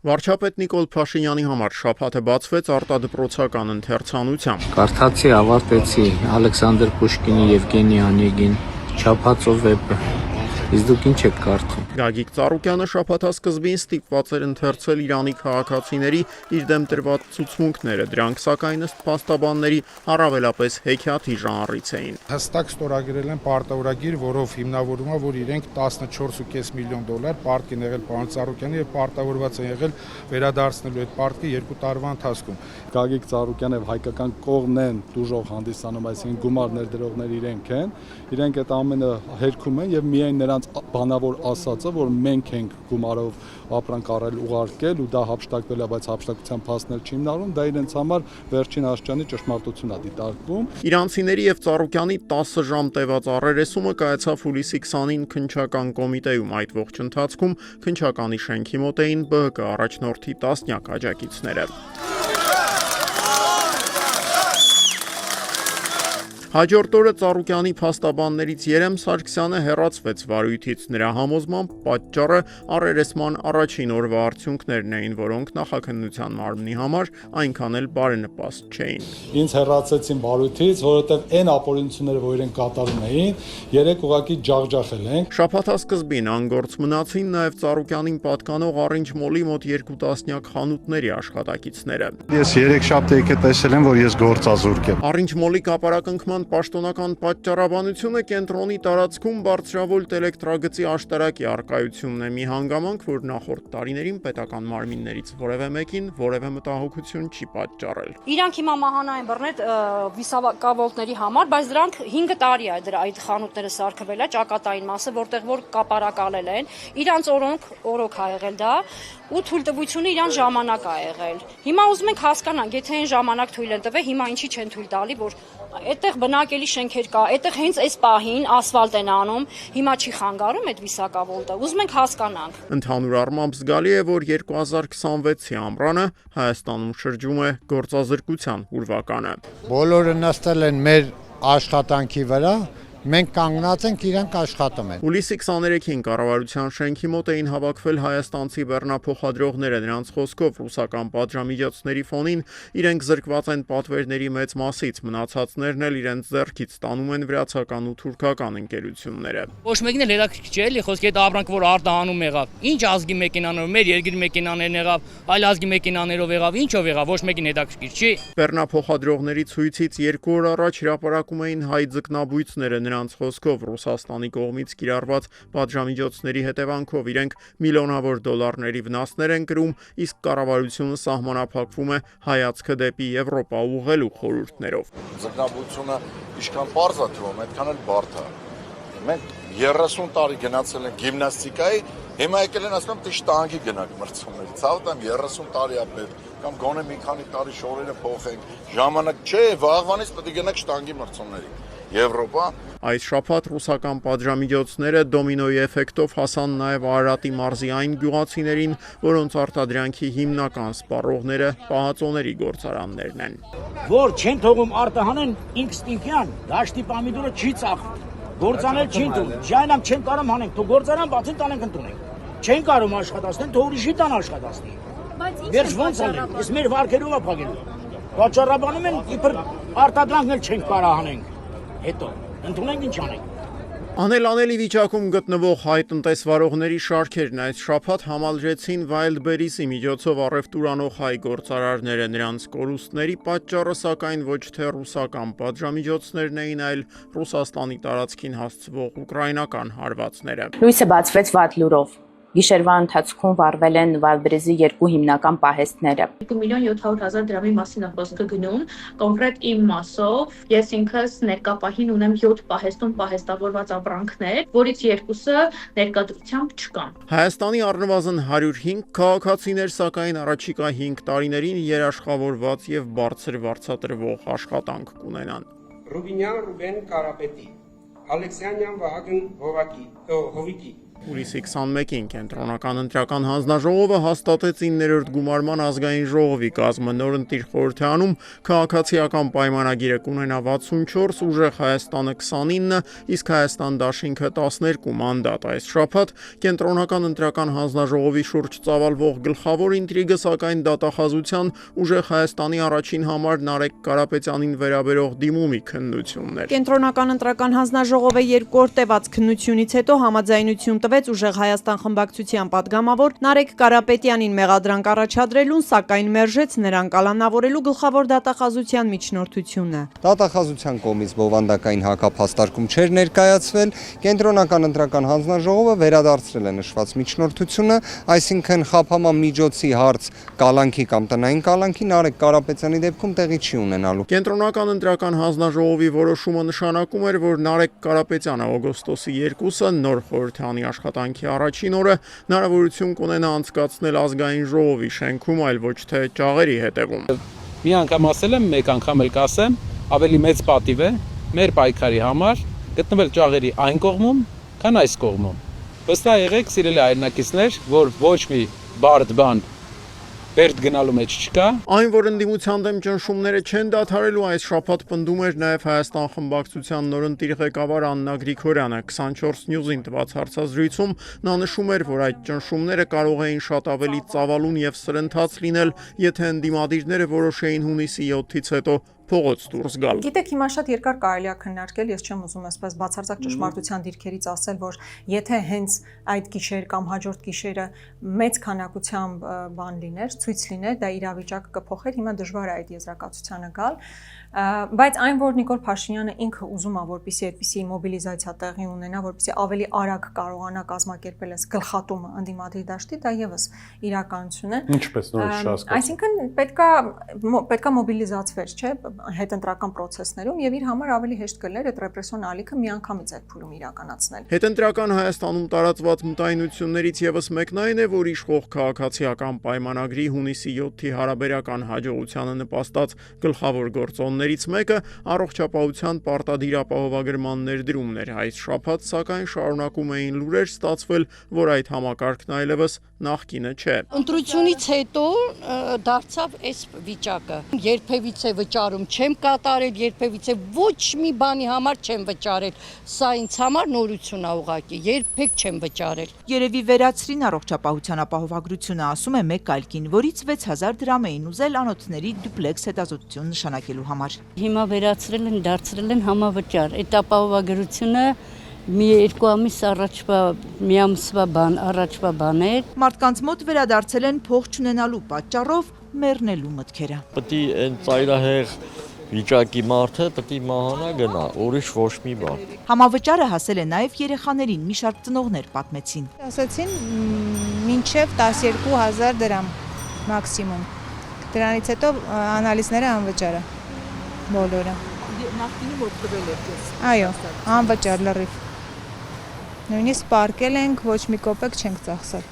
Վարչապետ Նիկոլ Փաշինյանի համար շաբաթը բացվեց արտադպրոցական ընթերցանությամբ։ Կարդացի, ավարտեցի Ալեքսանդր Պուշկինի, Եվգենի Օնեգին չափածո վեպը։ Իսկ դուք ինչ եք կարդում։ Գագիկ Ծառուկյանը շաբաթասկզբին ստիպված էր ընթերցել Իրանի քաղաքացիների իր դեմ տրված ցուցմունքները, դրանք սակայն ըստ փաստաբանների առավելապես հեքիաթի ժանրից էին։ Հստակ ստորագրել են պարտավորագիր, որով հիմնավորում է, որ իրենք 14.5 միլիոն դոլար պարտք են եղել պարոն Ծառուկյանի եւ պարտավորված են եղել վերադարձնելու այդ պարտքը 2 տարվա ընթացքում։ Գագիկ Ծառուկյանը եւ հայկական կողմն են դուժող հանդիսանում, այսինքն գումար ներդրողներ իրենք այդ ամենը հերքում են եւ միայն նրանց բանավոր ասածը, որ մենք ենք գումարով ապրանք առել ուղարկել ու դա հափշտակվել է, բայց հափշտակության փաստներ չի հիմնարվում, դա իրենց համար վերջին աշճանի ճշմարտությունն է դիտարկվում։ Իրանցիների եւ Ծառուկյանի 10 ժամ տևած առերեսումը կայացավ հուլիսի 20-ին քննչական կոմիտեում։ Այդ ողջ ընթացքում քննչականի շենքի մոտ էին ԲՀԿ առաջնորդի տասնյակ աջակիցները։ Հաջորդ օրը Ծառուկյանի փաստաբաններից Երեմ Սարգսյանը հեռացվեց վարույթից։ Նրա համոզմամբ պատճառը առերեսման առաջին օրվա արդյունքներն էին, որոնք նախաքննության մարմնի համար այնքան էլ բարենպաստ չէին։ Ինձ հեռացեցին վարույթից, որովհետև այն ապօրինությունները, որ իրենք կատարում էին, երեք ուղղակի ջախջախել են։ Շաբաթասկզբին անգործ մնացին նաև Ծառուկյանին պատկանող Orange Mall-ի մոտ 2 տասնյակ խանութների աշխատակիցները։ Ես 3 շաբթի տեսել եմ, որ ես գործազուրկ եմ։ Orange Mall-ի կապարակնքման պաշտոնական պատճառաբանությունը կենտրոնի տարածքում բարձրավոլտ էլեկտրագծի աշտարակի առկայությունն է, մի հանգամանք, որ նախորդ տարիներին պետական մարմիններից որևէ մեկին որևէ մտահոգություն չի պատճառել։ Իրանք հիմա մահանա են բռնել վիսակավոլտների համար, բայց դրանք 5 տարի է այդ խանութները սարքվել է, ճակատային մասը, որտեղ որ կապարակալել են, իրանց օրոք ա եղել դա ու թույլտվությունը իրան ժամանակ ա եղել։ Հիմա ուզում ենք հասկանանք, եթե այն ժամանակ թույլ են տվել, հիմա ինչի չեն թույլ տալի, որ այդտեղ բնակելի շենքեր կա, այդտեղ հենց այս պահին ասֆալտ են անում, հիմա չի խանգարում այդ վիսակավոլտը, ուզում ենք հասկանանք։ Ընդհանուր առմամբ զգալի է, որ 2026-ի ամռանը Հայաստանում շրջում է գործազրկության ուրվականը։ Բոլորը նստել են մեր աշխատանքի վրա, մենք կանգնած ենք, իրենք աշխատում են։ Հուլիսի 23-ին կառավարության շենքի մոտ էին հավաքվել հայաստանցի բեռնափոխադրողները, նրանց խոսքով ռուսական պատժամիջոցների ֆոնին իրենք զրկված են պատվերների մեծ մասից, մնացածներն էլ իրենց ձեռքից ստանում են վրացական ու թուրքական ընկերությունները։ Ոչ մեկն էլ հետաքրքիր չէ, էլի խոսքի այդ ապրանքը, որ արտահանում եղավ, ինչ ազգի մեքենաներով, մեր երկրի մեքենաներն եղավ, այլ ազգի մեքենաներով եղավ, ինչով եղավ, ոչ մեկին հետաքրքիր չի։ Բեռնափոխադրողների ցույցից 2 օր առաջ հրապարակում էին հայ ձկնաբույծները, նրանց խոսքով Ռուսաստանի կողմից կիրառված պատժամիջոցների հետևանքով իրենք միլիոնավոր դոլարների վնասներ են կրում, իսկ կառավարությունը սահմանափակվում է հայացքը դեպի Եվրոպա ուղղելու խորհուրդներով։ Ձկնաբույծությունը ինչքան պարզ է թվում, այդքան էլ բարդ է։ Մենք 30 տարի գնացել ենք գիմնաստիկայի, հիմա եկել են ասում թե շտանգի գնանք մրցումների։ Ցավոտ եմ 30 տարի է պետք, կամ գոնե մի քանի տարի շորերը փոխենք։ Ժամանակ չէ, վաղվանից պետք է գնանք շտանգի մրցումների։ Եվրոպա։ Այս շաբաթ ռուսական պատժամիջոցները դոմինոյի էֆեկտով հասան նաև Արարատի մարզի այն գյուղացիներին, որոնց արտադրանքի հիմնական սպառողները պահածոների գործարաններն են։ Որ չեն թողում արտահանեն ինքստինքյան, դաշտի պամիդորը չի ծախվում, գործանել չի ընդունում, ժայնամ չեն կարում հանենք, թող գործարան բացին տանենք ընդունենք, չեն կարում աշխատացնեն, թող ուրիշի տան աշխատացնի։ Վերջ ոնց անենք, ես մեր վարկերով է փակելու, պատճառաբանում են իբր արտադրանքն էլ չենք կարող հանենք, հետո ընդունենք ինչ անենք։ Անելանելի վիճակում գտնվող հայ տնտեսվարողների շարքերն այս շաբաթ համալրեցին Wildberries-ի միջոցով առևտուր անող հայ գործարարները, նրանց կորուստների պատճառը սակայն ոչ թե ռուսական պատժամիջոցներն էին, այլ Ռուսաստանի տարածքին հասցվող ուկրաինական հարվածները։ Լույսը բացվեց վատ լուրով։ Գիշերվա ընթացքում վարվել են Wildberries-ի 2 հիմնական պահեստները։ 2.700.000 դրամի մասին է խոսքը գնում, կոնկրետ իմ մասով ես ինքս ներկա պահին ունեմ 7 պահեստում պահեստավորված ապրանքներ, որից 2-ը ներկայությամբ չկան։ Հայաստանի առնվազն 105 քաղաքացիներ սակայն առաջիկա 5 տարիներին երաշխավորված եւ բարձր վարձատրվող աշխատանք կունենան։ Ռուբինյան Ռուբեն Կարապետի, Ալեքսյանյան Վահագն Հովիկի, Հուլիսի 21-ին կենտրոնական ընտրական հանձնաժողովը հաստատեց 9-րդ գումարման ազգային ժողովի կազմը, նոր ընտիր խորհրդանում քաղաքացիական պայմանագիրը կունենա 64, ուժեղ Հայաստանը 29, իսկ Հայաստան դաշինքը 12 մանդատ։ Այս շաբաթ կենտրոնական ընտրական հանձնաժողովի շուրջ ծավալվող գլխավոր ինտրիգը սակայն դատախազության ուժեղ Հայաստանի առաջին համար Նարեկ Կարապետյանին վերաբերող դիմումի քննությունն էր։ Կենտրոնական ընտրական հանձնաժողովը երկու օր տևած քննությունից հետո համաձայնություն տվեց ուժեղ Հայաստան խմբակցության падգամավոր Նարեկ Կարապետյանին մեղադրանք առաջադրելուն, սակայն մերժեց նրան կալանավորելու գլխավոր դատախազության միջնորդությունը։ Դատախազության կողմից բովանդակային հակափաստարկում չէր ներկայացվել, կենտրոնական ընտրական հանձնաժողովը վերադարձրել է նշված միջնորդությունը, այսինքն խափաման միջոցի հարց կալանքի կամ տնային կալանքի Նարեկ Կարապետյանի դեպքում տեղի չի ունենալու։ Կենտրոնական ընտրական հանձնաժողովի որոշումը նշանակում էր, որ Նարեկ Կարապետյանը օգոստոսի 2-ը նոր խորհրդանի աշխատանքի առաջին օրը հնարավորություն կունենա անցկացնել ազգային ժողովի շենքում, այլ ոչ թե ճաղերի հետևում։ Մի անգամ ասել եմ, մեկ անգամ էլ կասեմ, ավելի մեծ պատիվ է մեր պայքարի համար գտնվել ճաղերի այն կողմում, քան այս կողմում։ Վստահ եղեք, սիրելի հայրենակիցներ, որ ոչ մի բարդ բան Բերդ գնալու մեջ չկա։ Այն, որ ընդդիմության դեմ ճնշումները չեն դադարելու, այս շաբաթ պնդում էր նաև Հայաստան խմբակցության նորընտիր ղեկավար Աննա Գրիգորյանը։ 24 News-ին տված հարցազրույցում նա նշում էր, որ այդ ճնշումները կարող էին շատ ավելի ծավալուն եւ սրընթաց լինել, եթե ընդդիմադիրները որոշեին հունիսի 7-ից հետո փողոց դուրս գալ։ Գիտեք, հիմա շատ երկար կարելի է քննարկել, ես չեմ ուզում այսպես բացարձակ ճշմարտության դիրքերից ասել, որ եթե հենց այդ գիշեր կամ հաջորդ գիշերը մեծ քանակությամբ բան լիներ, ցույց լիներ, դա իրավիճակը կփոխեր, հիմա դժվար է այդ եզրակացությանը գալ, բայց այն, որ Նիկոլ Փաշինյանը ինքը ուզում է, որպեսզի այդպիսի մոբիլիզացիա տեղի ունենա, որպեսզի ավելի արագ կարողանա կազմակերպել այս գլխատումը ընդդիմադիր դաշտի, դա եւս իրականություն է։ Ինչպես նորից շահ։ Այսինքն պետքա մոբիլիզացվեր, չէ՞, հետընտրական process-ներում եւ իր համար ավելի հեշտ կլներ այդ ռեպրեսիոն ալիքը միանգամից այդ փուլում իրականացնել։ Հետընտրական Հայաստանում տարածված մտայնություններից եւս մեկն այն է, որ իշխող քաղաքացիական պայմանագրի հունիսի 7-ի հարաբերական հաջողությանը նպաստած գլխավոր գործոններից մեկը առողջապահության պարտադիր ապահովագրման ներդրումն էր։ Այս շաբաթ սակայն շարունակում էին լուրեր ստացվել, որ այդ համակարգն այլևս նախկինը չէ։ Ընտրությունից հետո դարձավ այս վիճակը։ Երբևիցե վճարում չեմ կատարել, երբևիցե ոչ մի բանի համար չեմ վճարել։ Սա ինձ համար նորություն է ուղղակի, երբեք չեմ վճարել։ Երևի վերացրին առողջապահության ապահովագրությունը, ասում է մեկ այլ կին, որից 6000 դրամ էին ուզել անոթների դուպլեքս հետազոտություն նշանակելու համար։ Հիմա վերացրել են, դարձրել են համավճար։ Այդ ապահովագրությունը մի երկու ամիս առաջվա մի ամսվա բան առաջվա բաներ Մարդկանց մոտ վերադարձել են փող չունենալու պատճառով մեռնելու մտքերը։ Պետք է այն ծայրահեղ վիճակի մարդը պետք է մահանա գնա, ուրիշ ոչ մի բան։ Համավճարը հասել է նաև երեխաներին, մի շարք ծնողներ պատմեցին։ Ասացին մինչև 12000 դրամ մաքսիմում։ Դրանից հետո անալիզները անվճար է բոլորը։ Նախկինի որ տվել եք ես։ Այո, անվճար լրիվ։ Նույնիսկ պարկել ենք, ոչ մի կոպեկ չենք ծախսել։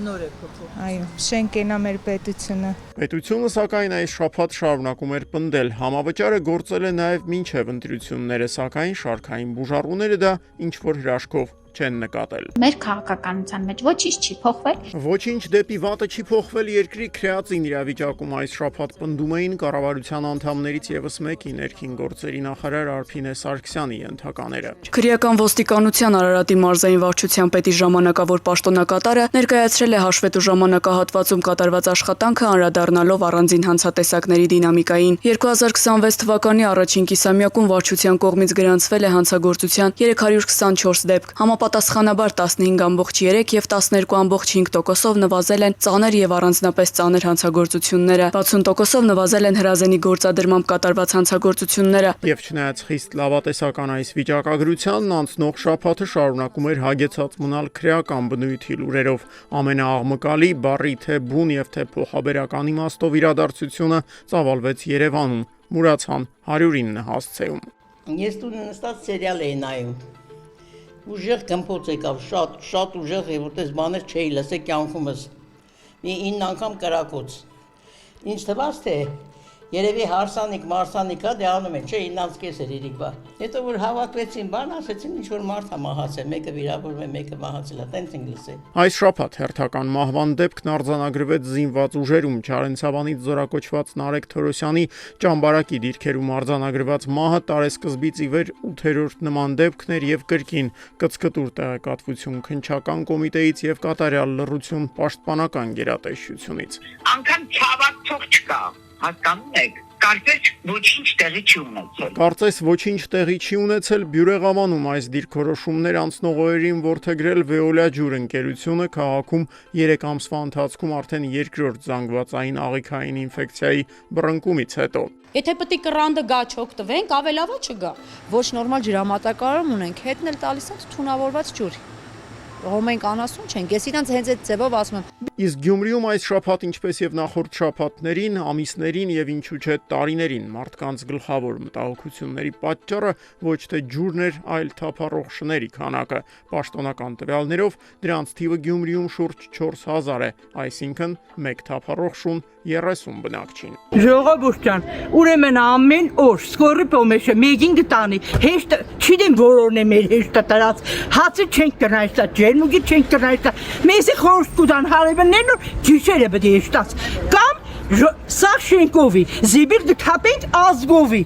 Նոր է փոխվում։ Այո, շենքն է մեր պետությունը։ Պետությունը սակայն այս շաբաթ շարունակում էր պնդել, համավճարը գործել է նաև մինչև ընտրությունները, սակայն շարքային բուժառուները դա ինչ որ հրաշքով չեն նկատել։ Մեր քաղաքականության մեջ ոչինչ չի փոխվել։ Ոչինչ դեպի վատը չի փոխվել երկրի քրեացին իրավիճակում այս շաբաթ պնդում էին կառավարության անդամներից եւս մեկի ներքին գործերի նախարար Արփինե Սարգսյանի ենթակաները։ Քրեական ոստիկանության Արարատի մարզային վարչության պետի ժամանակավոր պաշտոնակատարը ներկայացրել է հաշվետու ժամանակահատվածում կատարված աշխատանքը անդրադառնալով առանձին հանցատեսակների դինամիկային։ 2026 թվականի առաջին կիսամյակում վարչության կողմից գրանցվել է հանցագործության 324 դեպք։ Պատասխանաբար 15.3 եւ 12.5%-ով նվազել են ծանր եւ առանձնապես ծանր հանցագործությունները, 60%-ով նվազել են հրազենի գործադրմամբ կատարված հանցագործությունները։ Եվ չնայած խիստ լավատեսական այս վիճակագրությանն անցնող շաբաթը շարունակում էր հագեցած մնալ քրեական բնույթի լուրերով։ Ամենաաղմկալի բառի թե բուն եւ թե փոխաբերական իմաստով իրադարձությունը ծավալվեց Երևանում, Մուրացան 109 հասցեում։ Ես տուն նստած սերիալ էի նայում։ Ուժեղ կմփոց եկավ, շատ ուժեղ է, որտես բաներ չէի լսել կյանքումս։ Մի 9 անգամ կրակոց։ Ինչ թվաց թե Երևի հարսանիք, մարսանիքա դե անում են, չէ, 9:30 էր իրիկվա։ Հետո որ հավաքվեցին, բան ասեցին, ինչ որ մարդ է մահացել, մեկը վիրավորվել է, մեկը մահացել է, տենց են լսել։ Այս շաբաթ հերթական մահվան դեպքն արձանագրվեց զինված ուժերում Չարենցավանից զորակոչված Նարեկ Թորոսյանի ճամբարակի դիրքերում արձանագրված մահը տարեսկզբից ի վեր 8-րդ նման դեպքն էր եւ կրկին կծկտուր տեղեկատվություն քննչական կոմիտեից եւ կատարյալ լռություն պաշտպանական գերատեսչությունից։ Անկամ ցավակցող չկա, հասկանում եք։ Կարծես ոչինչ տեղի չի ունեցել։ Կարծես ոչինչ տեղի չի ունեցել Բյուրեղամանում այս դիրքորոշումներ անցնող օրերին ворթեգրել Veolia ջուր ընկերությունը քաղաքում 3 ամսվա ընթացքում արդեն երկրորդ զանգվածային աղիքային ինֆեկցիայի բռնկումից հետո։ Եթե պետք է կռանդը գա չօգտվենք, ավելավա չգա։ Ոչ նորմալ ջրամատակարարում ունենք, հետն էլ տալիս են թունավորված ջուր։ Մենք անասուն չենք, ես իրանց հենց այդ ձևով ասում եմ։ Իսկ Գյումրիում այս շաբաթ, ինչպես եւ նախորդ շաբաթներին, ամիսներին եւ ինչու չէ տարիներին մարդկանց գլխավոր մտահոգությունների պատճառը ոչ թե ջուրն էր, այլ թափառող շների քանակը։ Պաշտոնական տվյալներով դրանց թիվը Գյումրիում շուրջ 4000 է, այսինքն 1 թափառող շուն 30 բնակչին։ Ժողովուրդ ջան, ուրեմն ամեն օր սկորի պոմեշը մեգին գտանի, հեշտ չիդեմ որորն է մեր հեշտը տրած, հացը չենք կրնայստա, ջերմուգի չենք կրնայստա, մեզի խորս կուդան հարևններն ու ջիշերը բդի հեշտած, կամ սաղ շենկովի, զիբիր դթապենք ազգովի,